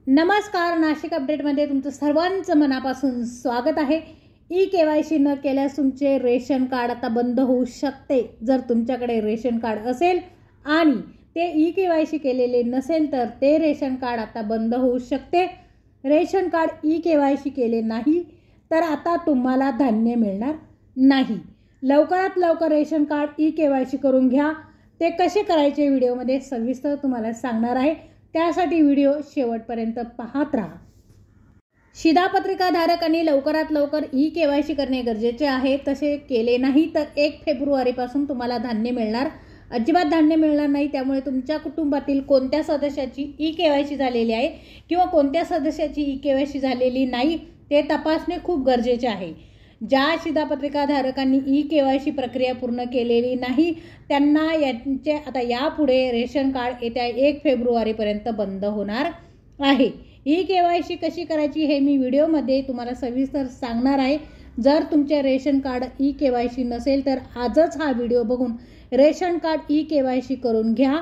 नमस्कार, नाशिक अपडेटमध्ये तुमचं सर्वांचं मनापासून स्वागत आहे। ई-केवायसी न केल्यास तुमचे रेशन कार्ड आता बंद होऊ शकते। जर तुमच्याकडे रेशन कार्ड असेल आणि ते ई-केवायसी केलेले नसेल तर ते रेशन कार्ड आता बंद होऊ शकते। रेशन कार्ड ई-केवायसी केले नाही तर आता तुम्हाला धान्य मिळणार नाही। लवकरात लवकर रेशन कार्ड ई-केवायसी करून घ्या। ते कसे करायचे व्हिडिओमध्ये सविस्तर तुम्हाला सांगणार आहे, त्यासाठी व्हिडिओ शेवटपर्यंत पाहत राहा। शिधापत्रिका धारकांनी लवकरात लवकर ई-केवायसी करणे गरजेचे आहे। तसे केले नाही तर 1 फेब्रुवारीपासून तुम्हाला धान्य मिळणार अजिबात धान्य मिळणार नाही। त्यामुळे तुमच्या कुटुंबातील कोणत्या सदस्याची ई-केवायसी झालेली आहे किंवा कोणत्या सदस्याची ई-केवायसी झालेली नाही ते तपासणे खूप गरजेचे आहे। ज्या शिधापत्रिका धारकांनी ई-केवायसी प्रक्रिया पूर्ण केलेली नाही त्यांना यांचे आता यापुढे रेशन कार्ड येत्या 1 फेब्रुवारीपर्यंत बंद होणार आहे। ई-केवायसी कशी करायची हे मी व्हिडिओमध्ये तुम्हाला सविस्तर सांगणार आहे। जर तुमचे रेशन कार्ड ई-केवायसी नसेल तर आजच हा व्हिडिओ बघून रेशन कार्ड ई-केवायसी करून घ्या।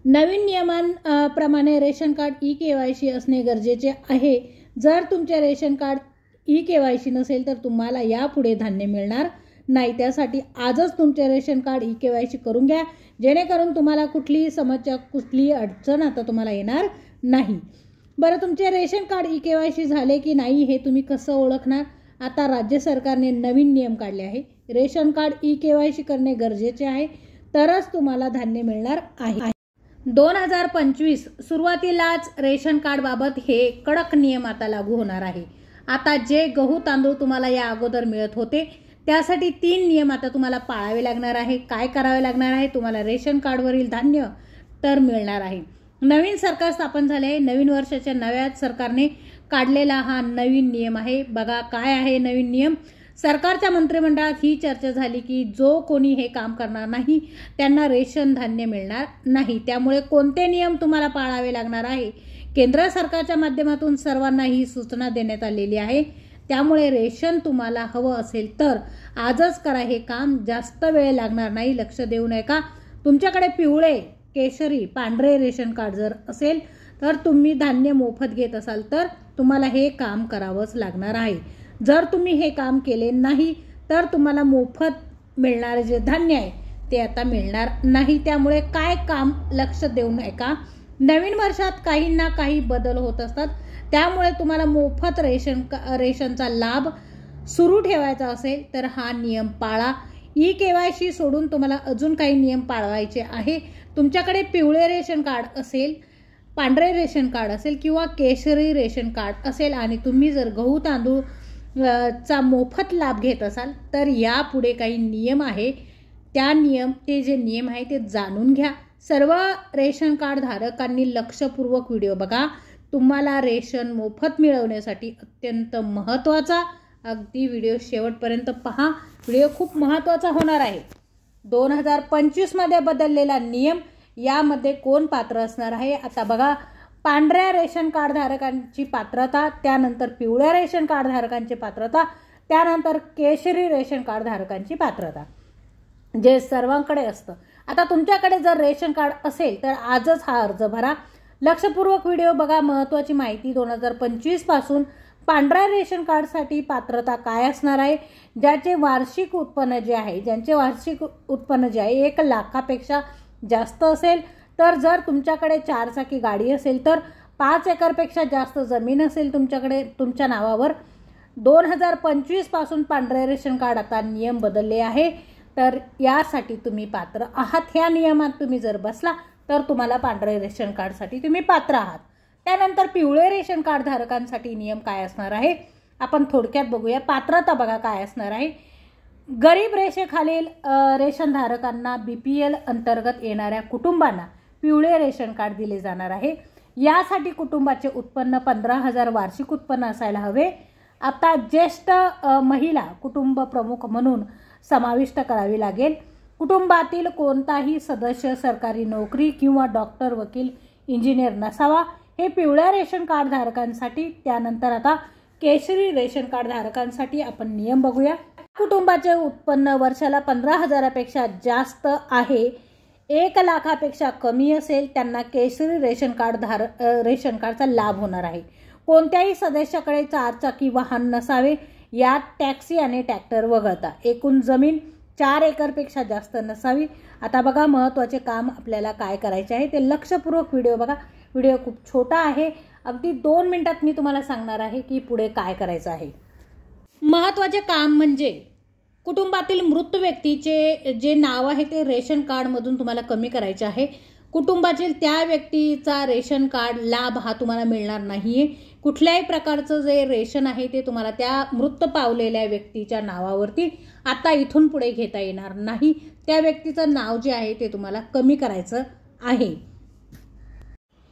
नवीन नियमांप्रमाणे रेशन कार्ड ई-केवायसी असणे गरजेचे आहे। जर तुमचे रेशन कार्ड ई-केवायसी नसेल तर तुम्हाला यापुढे धान्य मिळणार नाही। त्यासाठी आजच तुमचे रेशन कार्ड ई-केवायसी करून घ्या, जेणेकरून तुम्हाला कुठलीही समस्या कुठलीही अडचण आता तुम्हाला येणार नाही। बरं, तुमचे रेशन कार्ड ई-केवायसी झाले की नाही हे तुम्ही कसं ओळखणार? आता राज्य सरकारने नवीन नियम काढले आहे। रेशन कार्ड ई-केवायसी करणे गरजेचे आहे, तरच तुम्हाला धान्य मिळणार आहे। 2025 सुरुवातीलाच रेशन कार्ड बाबत हे कडक नियम आता लागू होणार आहे। आता जे गहू तांदूळ तुम्हाला या अगोदर मिळत होते त्यासाठी 3 नियम आता तुम्हाला पाळावे लागणार आहे। काय करावे लागणार आहे? तुम्हाला रेशन कार्डवरील धान्य तर मिळणार आहे। नवीन सरकार स्थापन झाले आहे। नवीन वर्षाच्या नव्या सरकारने काढलेला हा नवीन नियम आहे। बघा काय आहे नवीन नियम। सरकारच्या मंत्रिमंडळात ही चर्चा झाली की जो कोणी हे काम करणार नाही त्यांना रेशन धान्य मिळणार नाही। त्यामुळे कोणते नियम तुम्हाला पाळावे लागणार आहे? केंद्र सरकारच्या माध्यमातून सर्वांना ही सूचना देण्यात आलेली आहे। त्यामुळे रेशन तुम्हाला हवं असेल तर आजच करा हे काम, जास्त वेळ लागणार नाही। लक्ष देऊ नका। तुमच्याकडे पिवळे, केशरी, पांढरे रेशन कार्ड जर असेल तर तुम्ही धान्य मोफत घेत असाल तर तुम्हाला हे काम करावंच लागणार आहे। जर तुम्ही हे काम केले नाही तर तुम्हाला मोफत मिळणारे जे धान्य आहे ते आता मिळणार नाही। त्यामुळे काय काम लक्ष देऊ नका। नवीन वर्षात काही ना काही बदल होत असतात, त्यामुळे तुम्हाला मोफत रेशनचा लाभ सुरू ठेवायचा असेल तर हा नियम पाळा। ई-केवायसी सोडून तुम्हाला अजून काही नियम पाळवायचे आहे। तुमच्याकडे पिवळे रेशन कार्ड असेल, पांढरे रेशन कार्ड असेल किंवा केशरी रेशन कार्ड असेल आणि तुम्ही जर गहू तांदूळ चा मोफत लाभ घेत असाल तर यापुढे काही नियम आहे। ते जे नियम आहे ते जाणून घ्या। सर्व रेशन कार्ड धारकांनी लक्षपूर्वक व्हिडिओ बघा। तुम्हाला रेशन मोफत मिळवण्यासाठी अत्यंत महत्त्वाचा अगदी व्हिडिओ शेवटपर्यंत पहा। व्हिडिओ खूप महत्त्वाचा होणार आहे। 2025 मध्ये बदललेला नियम, यामध्ये कोण पात्र असणार आहे? आता बघा, पांढऱ्या रेशन कार्ड धारकांची पात्रता, त्यानंतर पिवळ्या रेशन कार्ड धारकांची पात्रता, त्यानंतर केशरी रेशन कार्ड धारकांची पात्रता, जे सर्वांकडे असतं। आता तुमच्याकडे जर रेशन कार्ड असेल तर आजच हा अर्ज भरा। लक्षपूर्वक व्हिडिओ बघा। महत्त्वाची माहिती, 2025 पासून पांढऱ्या रेशन कार्डसाठी पात्रता काय असणार आहे? ज्यांचे वार्षिक उत्पन्न जे आहे 1 लाखापेक्षा जास्त असेल तर, जर तुमच्याकडे 4 चाकी गाडी असेल तर, 5 एकरपेक्षा जास्त जमीन असेल तुमच्याकडे तुमच्या नावावर, 2025 पासून पांढरे रेशन कार्ड आता नियम बदलले आहे तर यासाठी तुम्ही पात्र आहात। ह्या नियमात तुम्ही जर बसला तर तुम्हाला पांढरे रेशन कार्डसाठी तुम्ही पात्र आहात। त्यानंतर पिवळे रेशन कार्ड धारकांसाठी नियम काय असणार आहे आपण थोडक्यात बघूया। पात्रता बघा काय असणार आहे। गरीब रेषेखालील रेशन धारकांना BPL अंतर्गत येणाऱ्या कुटुंबांना पिवळे रेशन कार्ड दिले जाणार आहे। यासाठी कुटुंबाचे उत्पन्न 15,000 वार्षिक उत्पन्न असायला हवे। आता ज्येष्ठ महिला कुटुंब प्रमुख म्हणून समाविष्ट करावी लागेल। कुटुंबातील कोणताही सदस्य सरकारी नोकरी किंवा डॉक्टर, वकील, इंजिनियर नसावा। हे पिवळ्या रेशन कार्ड धारकांसाठी। त्यानंतर आता केशरी रेशन कार्ड धारकांसाठी आपण नियम बघूया। कुटुंबाचे उत्पन्न वर्षाला 15,000पेक्षा जास्त आहे 1 लाखापेक्षा कमी असेल त्यांना केसरी रेशन कार्डचा लाभ होणार आहे. कोणत्याही सदस्याकडे 4 चाकी वाहन नसावे, यात टॅक्सी आणि ट्रॅक्टर वगळता. एकूण जमीन 4 एकरपेक्षा जास्त नसावी. आता बघा महत्त्वाचे काम आपल्याला काय करायचे आहे ते लक्षपूर्वक व्हिडिओ बघा. व्हिडिओ खूप छोटा आहे, अगदी 2 मिनिटात मी तुम्हाला सांगणार आहे की पुढे काय करायचं आहे. महत्त्वाचे काम म्हणजे कुटुंबातील मृत व्यक्तीचे जे नाव आहे ते रेशन कार्डमधून तुम्हाला कमी करायचे आहे. कुटुंबातील त्या व्यक्तीचा रेशन कार्ड लाभ हा तुम्हाला मिळणार नाहीये. कुठल्याही प्रकारचं जे रेशन आहे ते तुम्हाला त्या मृत पावलेल्या व्यक्तीच्या नावावरती आता इथून पुढे घेता येणार नाही. त्या व्यक्तीचं नाव जे आहे ते तुम्हाला कमी करायचं आहे.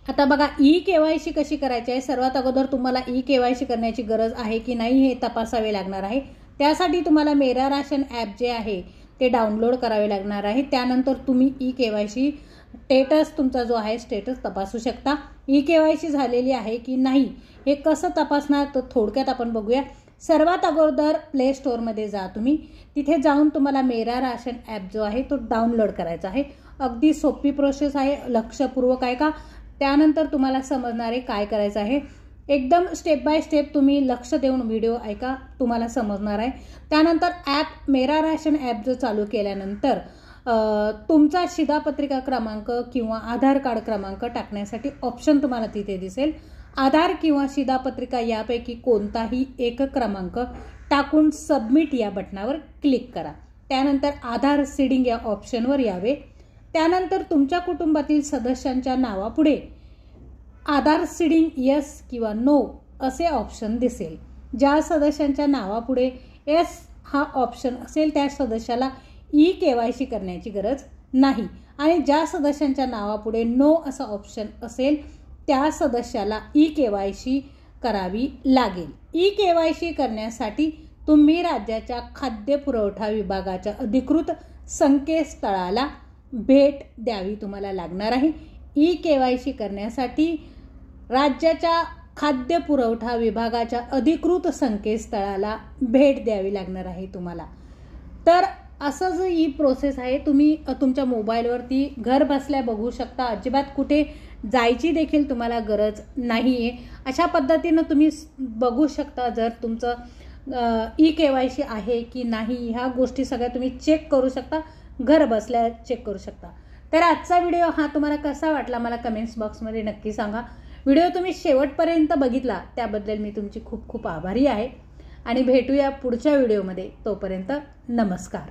आता बघा ई-केवायसी कशी करायची आहे. सर्वात अगोदर तुम्हाला ई-केवायसी करण्याची गरज आहे की नाही हे तपासावे लागणार आहे. त्यासाठी तुम्हाला मेरा राशन ॲप जे आहे ते डाउनलोड करावे लागणार आहे. त्यानंतर तुम्ही ई-केवायसी स्टेटस तुमचा जो आहे स्टेटस तपासू शकता. ई-केवायसी झालेली आहे की नाही हे कसं तपासणार तर थोडक्यात आपण बघूया. सर्वात अगोदर प्ले स्टोअरमध्ये जा तुम्ही. तिथे जाऊन तुम्हाला मेरा राशन ॲप जो आहे तो डाउनलोड करायचा आहे. अगदी सोपी प्रोसेस आहे, लक्षपूर्वक आहे का. त्यानंतर तुम्हाला समजणार आहे काय करायचं आहे. एकदम स्टेप बाय स्टेप तुम्ही लक्ष देऊन व्हिडिओ ऐका, तुम्हाला समजणार आहे. त्यानंतर ॲप मेरा राशन ॲप जो चालू केल्यानंतर तुमचा शिधापत्रिका क्रमांक किंवा आधार कार्ड क्रमांक टाकण्यासाठी ऑप्शन तुम्हाला तिथे दिसेल. आधार किंवा शिधापत्रिका यापैकी कोणताही एक क्रमांक टाकून सबमिट या बटनावर क्लिक करा. त्यानंतर आधार सीडिंग या ऑप्शनवर यावे. त्यानंतर तुमच्या कुटुंबातील सदस्यांच्या नावापुढे आधार सीडिंग येस किंवा नो असे ऑप्शन दिसेल. ज्या सदस्यांच्या नावापुढे येस हा ऑप्शन असेल त्या सदस्याला ई-केवायसी करण्याची गरज नाही आणि ज्या सदस्यांच्या नावापुढे नो असा ऑप्शन असेल त्या सदस्याला ई-केवायसी करावी लागेल. ई-केवायसी करण्यासाठी तुम्ही राज्याच्या खाद्य पुरवठा विभागाच्या अधिकृत संकेतस्थळाला भेट द्यावी तुम्हाला लागणार आहे. ई-केवायसी करण्यासाठी राज्याच्या खाद्य पुरवठा विभागाच्या अधिकृत संकेतस्थळाला भेट द्यावी लागणार आहे तुम्हाला. तर असं जी ही प्रोसेस आहे तुम्ही तुमच्या मोबाईलवरती घर बसल्या बघू शकता. अजिबात कुठे जायची देखील तुम्हाला गरज नाही आहे. अशा पद्धतीनं तुम्ही बघू शकता जर तुमचं ई-केवायसी आहे की नाही ह्या गोष्टी सगळ्या तुम्ही चेक करू शकता, घर बसल्या चेक करू शकता. तर आजचा व्हिडिओ हा तुम्हाला कसा वाटला मला कमेंट्स बॉक्समध्ये नक्की सांगा. व्हिडिओ तुम्ही शेवटपर्यंत बघितला त्याबद्दल मी तुमची खूप खूप आभारी आहे आणि भेटूया पुढच्या व्हिडिओमध्ये. तोपर्यंत नमस्कार.